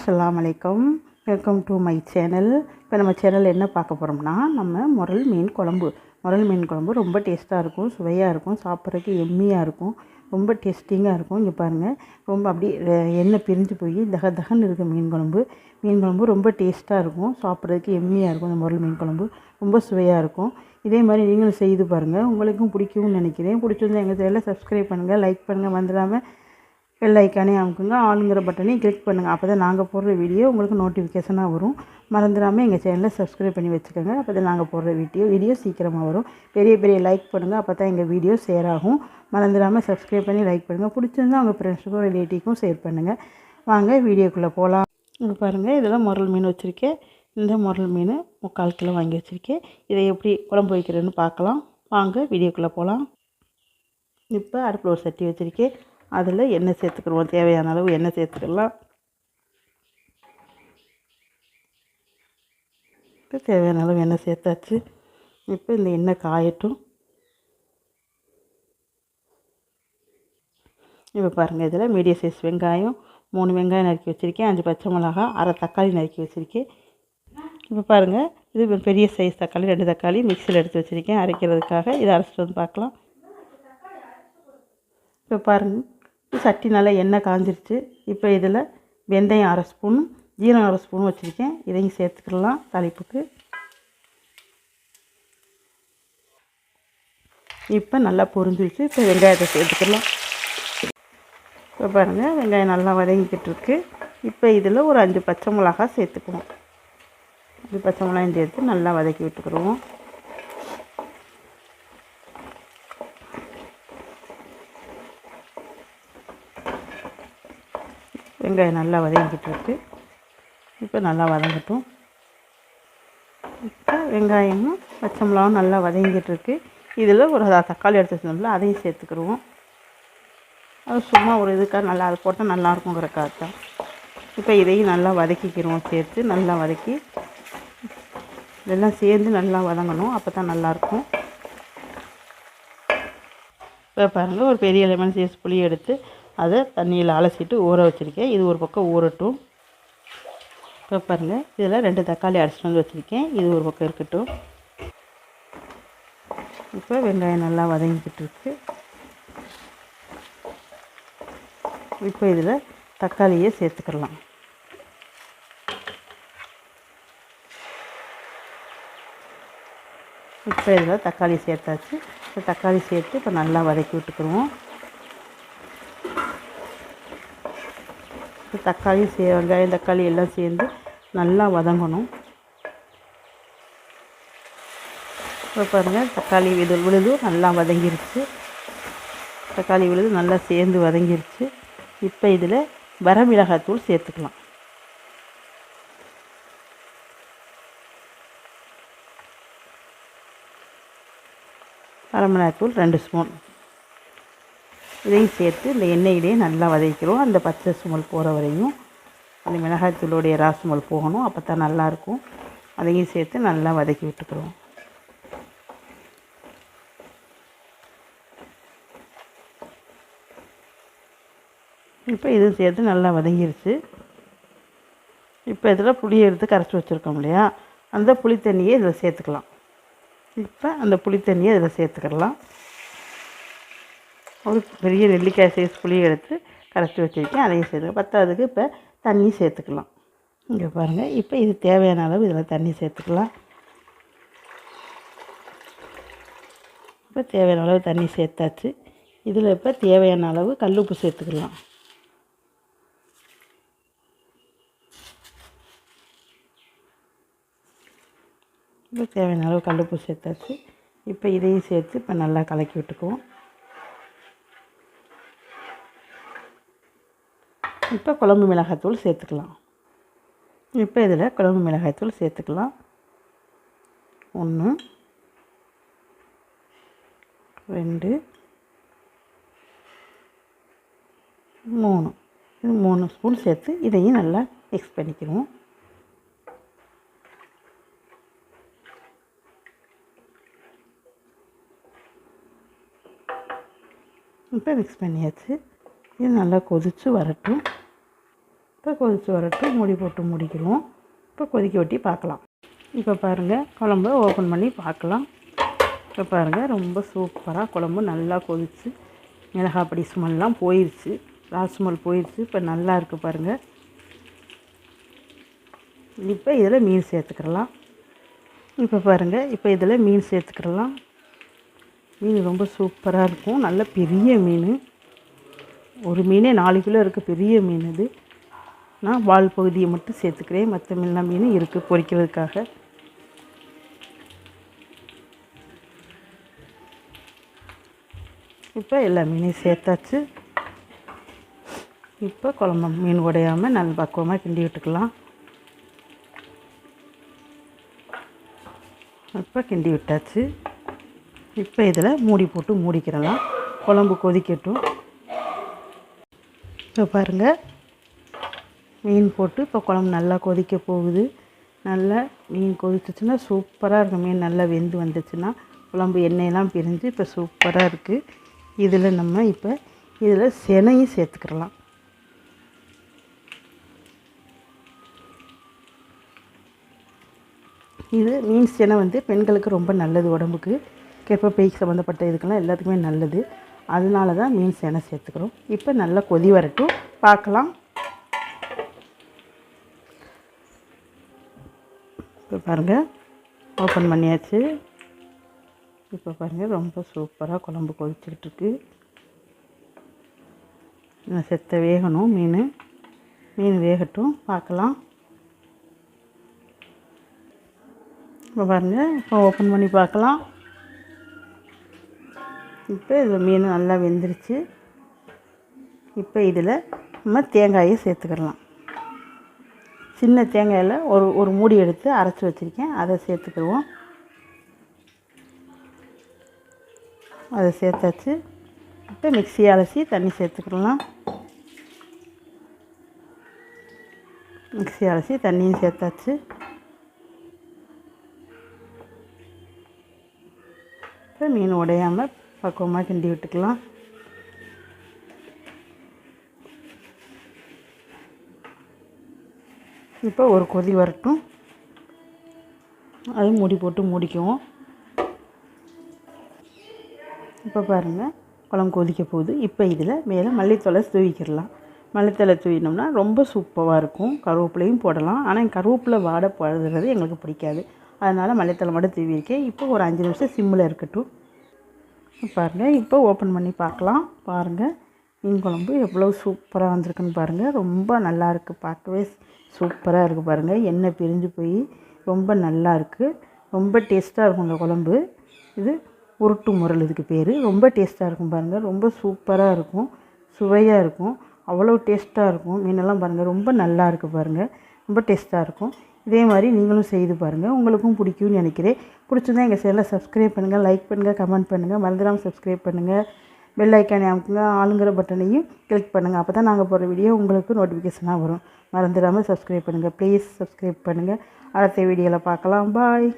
அஸ்ஸலாமு அலைக்கும். Welcome to my channel. இப்போ நம்ம சேனல் என்ன பார்க்க போகிறோம்னா, நம்ம முரல் மீன் குழம்பு ரொம்ப டேஸ்ட்டாக இருக்கும், சுவையாக இருக்கும், சாப்பிட்றதுக்கு எம்மியாக இருக்கும், ரொம்ப டேஸ்டிங்காக இருக்கும். இங்கே பாருங்கள், ரொம்ப அப்படியே எண்ணெய் பிரிஞ்சு போய் தகன்னு இருக்குது மீன் குழம்பு ரொம்ப டேஸ்ட்டாக இருக்கும், சாப்பிட்றதுக்கு எம்மியாக இருக்கும். இந்த முரல் மீன் குழம்பு ரொம்ப சுவையாக இருக்கும். இதே மாதிரி நீங்களும் செய்து பாருங்கள், உங்களுக்கும் பிடிக்கும்னு நினைக்கிறேன். பிடிச்சிருந்தா எங்கள் சேனலை சப்ஸ்கிரைப் பண்ணுங்கள், லைக் பண்ணுங்கள், வந்துடாமல் பெல் ஐக்கானே அமுக்குங்க, ஆளுங்கிற பட்டனையும் கிளிக் பண்ணுங்கள். அப்போ தான் நாங்கள் போடுற வீடியோ உங்களுக்கு நோட்டிஃபிகேஷனாக வரும். மறந்துடாமல் எங்கள் சேனலை சப்ஸ்கிரைப் பண்ணி வச்சுக்கோங்க. அப்போ தான் நாங்கள் போடுற வீடியோ சீக்கிரமாக வரும். பெரிய லைக் பண்ணுங்கள், அப்போ தான் எங்கள் வீடியோ ஷேர் ஆகும். மறந்துடாமல் சப்ஸ்கிரைப் பண்ணி லைக் பண்ணுங்கள். பிடிச்சிருந்தா உங்கள் ஃப்ரெண்ட்ஸுக்கும் ரிலேட்டிவ்க்கும் ஷேர் பண்ணுங்கள். வாங்க வீடியோக்குள்ளே போகலாம். இங்கே பாருங்கள், இதெல்லாம் முரல் மீன் வச்சுருக்கேன். இந்த முரல் மீன் 3/4 கிலோ வாங்கி வச்சுருக்கேன். இதை எப்படி குழம்பு வைக்கிறேன்னு பார்க்கலாம். வாங்க வீடியோக்குள்ளே போகலாம். இப்போ அடுப்பில் ஒரு சட்டி வச்சுருக்கேன். அதில் எண்ணெய் சேர்த்துக்கிடுவோம். தேவையான அளவு எண்ணெய் சேர்த்துக்கலாம். இப்போ தேவையான அளவு எண்ணெய் சேர்த்தாச்சு. இப்போ இந்த எண்ணெய் காயட்டும். இப்போ பாருங்கள், இதில் மீடியம் சைஸ் வெங்காயம் 3 வெங்காயம் நறுக்கி வச்சுருக்கேன். 5 பச்சை மிளகா, 1/2 தக்காளி நறுக்கி வச்சுருக்கேன். இப்போ பாருங்கள், இது பெரிய சைஸ் தக்காளி, 2 தக்காளி மிக்சியில் எடுத்து வச்சுருக்கேன் அரைக்கிறதுக்காக. இதை அரைச்சிட்டு வந்து பார்க்கலாம். இப்போ பாருங்கள், சட்டி நல்லா எண்ணெய் காஞ்சிருச்சு. இப்போ இதில் வெந்தயம் 1/2 ஸ்பூன், ஜீரகம் 1/2 ஸ்பூன் வச்சுருக்கேன். இதையும் சேர்த்துக்கலாம் தாளிப்புக்கு. இப்போ நல்லா பொரிஞ்சிருச்சு. இப்போ வெங்காயத்தை சேர்த்துக்கலாம். இப்போ பாருங்கள், வெங்காயம் நல்லா வதங்கிக்கிட்டு இருக்கு. இப்போ இதில் ஒரு 5 பச்சை மிளகா சேர்த்துக்குவோம். 5 பச்சை மிளகாயும் சேர்த்து நல்லா வதக்கி விட்டுக்கிடுவோம். வெங்காயம் நல்லா வதங்கிட்டு இருக்கு. இப்போ நல்லா வதங்கட்டும். இப்போ வெங்காயமும் பச்சை மிளகாவும் நல்லா வதங்கிட்டு இருக்கு. இதில் ஒரு தக்காளி எடுத்து வச்சோம்ல, அதையும் சேர்த்துக்கிடுவோம். அது சும்மா ஒரு இதுக்காக நல்லா அது போட்டால் நல்லா இருக்குங்கிறக்காக தான். இப்போ இதையும் நல்லா வதக்கிக்கிடுவோம். சேர்த்து நல்லா வதக்கி இதெல்லாம் சேர்ந்து நல்லா வதங்கணும். அப்போ தான் நல்லாயிருக்கும். இப்போ பாருங்கள், ஒரு பெரிய லெமன் சைஸ் புளி எடுத்து அதை தண்ணியில் அலசிட்டு ஊற வச்சுருக்கேன். இது ஒரு பக்கம் ஊறட்டும். இப்போ பாருங்கள், இதில் 2 தக்காளி அரைச்சிட்டு வந்து வச்சுருக்கேன். இது ஒரு பக்கம் இருக்கட்டும். இப்போ வெங்காயம் நல்லா வதங்கிக்கிட்டு இருக்கு. இப்போ இதில் தக்காளியை சேர்த்துக்கலாம். இப்போ இதில் தக்காளி சேர்த்தாச்சு. இப்போ தக்காளி சேர்த்து இப்போ நல்லா வதக்கி விட்டுக்குருவோம். தக்காளி வெங்காயம் தக்காளி எல்லாம் சேர்ந்து நல்லா வதங்கணும். இப்போ பாருங்கள், தக்காளி விழுது நல்லா வதங்கிருச்சு. தக்காளி விழுது நல்லா சேர்ந்து வதங்கிருச்சு. இப்போ இதில் வரமிளகாய்த்தூள் சேர்த்துக்கலாம். வரமிளகாய்த்தூள் 2 ஸ்பூன். இதையும் சேர்த்து இந்த எண்ணெயிலே நல்லா வதக்கிறோம். அந்த பச்சை ஸ்மெல் போகிற வரையும் அந்த மிளகாய்த்தூளுடைய ராஸ்மெல் போகணும். அப்போ தான் நல்லாயிருக்கும். அதையும் சேர்த்து நல்லா வதக்கி விட்டுக்கிறோம். இப்போ இதுவும் சேர்த்து நல்லா வதங்கிருச்சு. இப்போ இதில் புளியை எடுத்து கரைச்சி வச்சுருக்கோம் இல்லையா, அந்த புளி தண்ணியை இதில் சேர்த்துக்கலாம். இப்போ அந்த புளி தண்ணியை இதில் சேர்த்துக்கலாம். ஒரு பெரிய நெல்லிக்காய் சைஸ் புளியை எடுத்து கரைச்சி வச்சுருக்கேன். அதையும் சேர்த்துக்கலாம். பத்தாவதுக்கு இப்போ தண்ணி சேர்த்துக்கலாம். இங்கே பாருங்கள், இப்போ இது தேவையான அளவு இதில் தண்ணி சேர்த்துக்கலாம். இப்போ தேவையான அளவு தண்ணி சேர்த்தாச்சு. இதில் இப்போ தேவையான அளவு கல்லுப்பு சேர்த்துக்கலாம். இப்போ தேவையான அளவு கல்லுப்பு சேர்த்தாச்சு. இப்போ இதையும் சேர்த்து இப்போ நல்லா கலக்கி விட்டுக்குவோம். இப்போ குழம்பு மிளகாய்த்தூள் சேர்த்துக்கலாம். இப்போ இதில் குழம்பு மிளகாய்த்தூள் சேர்த்துக்கலாம். 1 2 3 இது 3 ஸ்பூன் சேர்த்து இதையும் நல்லா மிக்ஸ் பண்ணிக்கிறோம். இப்போ மிக்ஸ் பண்ணியாச்சு. இது நல்லா கொதித்து வரட்டும். இப்போ கொதித்து வரட்டும், மூடி போட்டு மூடிக்கிறோம். இப்போ கொதிக்க விட்டி பார்க்கலாம். இப்போ பாருங்கள், குழம்பு ஓப்பன் பண்ணி பார்க்கலாம். இப்போ பாருங்கள், ரொம்ப சூப்பராக குழம்பு நல்லா கொதிச்சு மிளகாய் பொடி ஸ்மெல்லாம் போயிடுச்சு, ஸ்மெல் போயிடுச்சு. இப்போ நல்லா இருக்குது பாருங்கள். இப்போ இதில் மீன் சேர்த்துக்கிறலாம். இப்போ பாருங்கள், இப்போ இதில் மீன் சேர்த்துக்கிறலாம். மீன் ரொம்ப சூப்பராக இருக்கும், நல்ல பெரிய மீன். ஒரு மீனே 4 கிலோ இருக்குது, பெரிய மீன் இது. நான் வால் பகுதியை மட்டும் சேர்த்துக்கிறேன், மற்ற எல்லா மீனும் இருக்குது பொரிக்கிறதுக்காக. இப்போ எல்லா மீனையும் சேர்த்தாச்சு. இப்போ குழம்பு மீன் உடையாமல் நல்ல பக்குவமாக கிண்டி விட்டுக்கலாம். இப்போ கிண்டி விட்டாச்சு. இப்போ இதில் மூடி போட்டு மூடிக்கிறலாம், குழம்பு கொதிக்கட்டும். இப்போ பாருங்கள், மீன் போட்டு இப்போ குழம்பு நல்லா கொதிக்க போகுது. நல்லா மீன் கொதிச்சிச்சுன்னா சூப்பராக இருக்கும். மீன் நல்லா வெந்து வந்துச்சுன்னா குழம்பு எண்ணெயெல்லாம் பிரிஞ்சு இப்போ சூப்பராக இருக்குது. இதில் நம்ம இப்போ இதில் செனையும் சேர்த்துக்கிறலாம். இது மீன் செனை வந்து பெண்களுக்கு ரொம்ப நல்லது, உடம்புக்கு கர்ப்பப்பை சம்மந்தப்பட்ட இதுக்கெல்லாம் எல்லாத்துக்குமே நல்லது. அதனால தான் மீன் செனை சேர்த்துக்கிறோம். இப்போ நல்லா கொதி வரட்டும், பார்க்கலாம். இப்போ பாருங்கள், ஓப்பன் பண்ணியாச்சு. இப்போ பாருங்கள், ரொம்ப சூப்பராக குழம்பு கொதிச்சுக்கிட்டுருக்கு. செத்த வேகணும் மீன் வேகட்டும், பார்க்கலாம். இப்போ பாருங்கள், இப்போ ஓப்பன் பண்ணி பார்க்கலாம். இப்போ இது மீன் நல்லா வெந்துருச்சு. இப்போ இதில் நம்ம தேங்காயை சேர்த்துக்கிடலாம். சின்ன தேங்காயில் ஒரு மூடி எடுத்து அரைச்சி வச்சுருக்கேன், அதை சேர்த்துக்கிடுவோம். அதை சேர்த்தாச்சு. இப்போ மிக்ஸி அலசி தண்ணி சேர்த்துக்கிடலாம். மிக்ஸி அலசி தண்ணியும் சேர்த்தாச்சு. இப்போ மீன் உடையாமல் பக்குவமாக கிண்டி விட்டுக்கலாம். இப்போ ஒரு கொதி வரட்டும், அது மூடி போட்டு மூடிக்குவோம். இப்போ பாருங்கள், குழம்பு கொதிக்க போகுது. இப்போ இதில் மேலே மல்லித்தழை தூவிக்கிடலாம். மல்லித்தழை தூவினோம்னா ரொம்ப சூப்பராக இருக்கும். கருவேப்பிலையும் போடலாம், ஆனால் கருவேப்பிலை வாடை பழுதுறது எங்களுக்கு பிடிக்காது. அதனால் மல்லித்தழை மட்டும் தூவியிருக்கேன். இப்போ ஒரு 5 நிமிஷம் சிம்மில் இருக்கட்டும். பாருங்கள், இப்போ ஓப்பன் பண்ணி பார்க்கலாம். பாருங்கள், மீன் குழம்பு எவ்வளோ சூப்பராக வந்திருக்குன்னு பாருங்கள். ரொம்ப நல்லா இருக்குது, பார்க்கவே சூப்பராக இருக்குது பாருங்கள். எண்ணெய் பிரிஞ்சு போய் ரொம்ப நல்லா இருக்குது. ரொம்ப டேஸ்ட்டாக இருக்கும் இந்த குழம்பு. இது உருட்டு முரல் இதுக்கு பேர். ரொம்ப டேஸ்ட்டாக இருக்கும் பாருங்கள், ரொம்ப சூப்பராக இருக்கும், சுவையாக இருக்கும், அவ்வளோ டேஸ்ட்டாக இருக்கும். மீனெல்லாம் பாருங்கள் ரொம்ப நல்லா இருக்குது பாருங்கள், ரொம்ப டேஸ்ட்டாக இருக்கும். இதே மாதிரி நீங்களும் செய்து பாருங்கள், உங்களுக்கும் பிடிக்கும்னு நினைக்கிறேன். பிடிச்சிருந்தா எங்கள் சேனலை சப்ஸ்கிரைப் பண்ணுங்கள், லைக் பண்ணுங்கள், கமெண்ட் பண்ணுங்கள், மறந்துடாமல் சப்ஸ்கிரைப் பண்ணுங்கள். பெல் ஐக்கானை அமுக்குங்க, ஆளுங்கிற பட்டனையும் கிளிக் பண்ணுங்கள். அப்போ தான் நாங்கள் போடுற வீடியோ உங்களுக்கு நோட்டிஃபிகேஷனாக வரும். மறந்துடாமல் சப்ஸ்கிரைப் பண்ணுங்கள், ப்ளீஸ் சப்ஸ்கிரைப் பண்ணுங்கள். அடுத்த வீடியோவில் பார்க்கலாம். பாய்.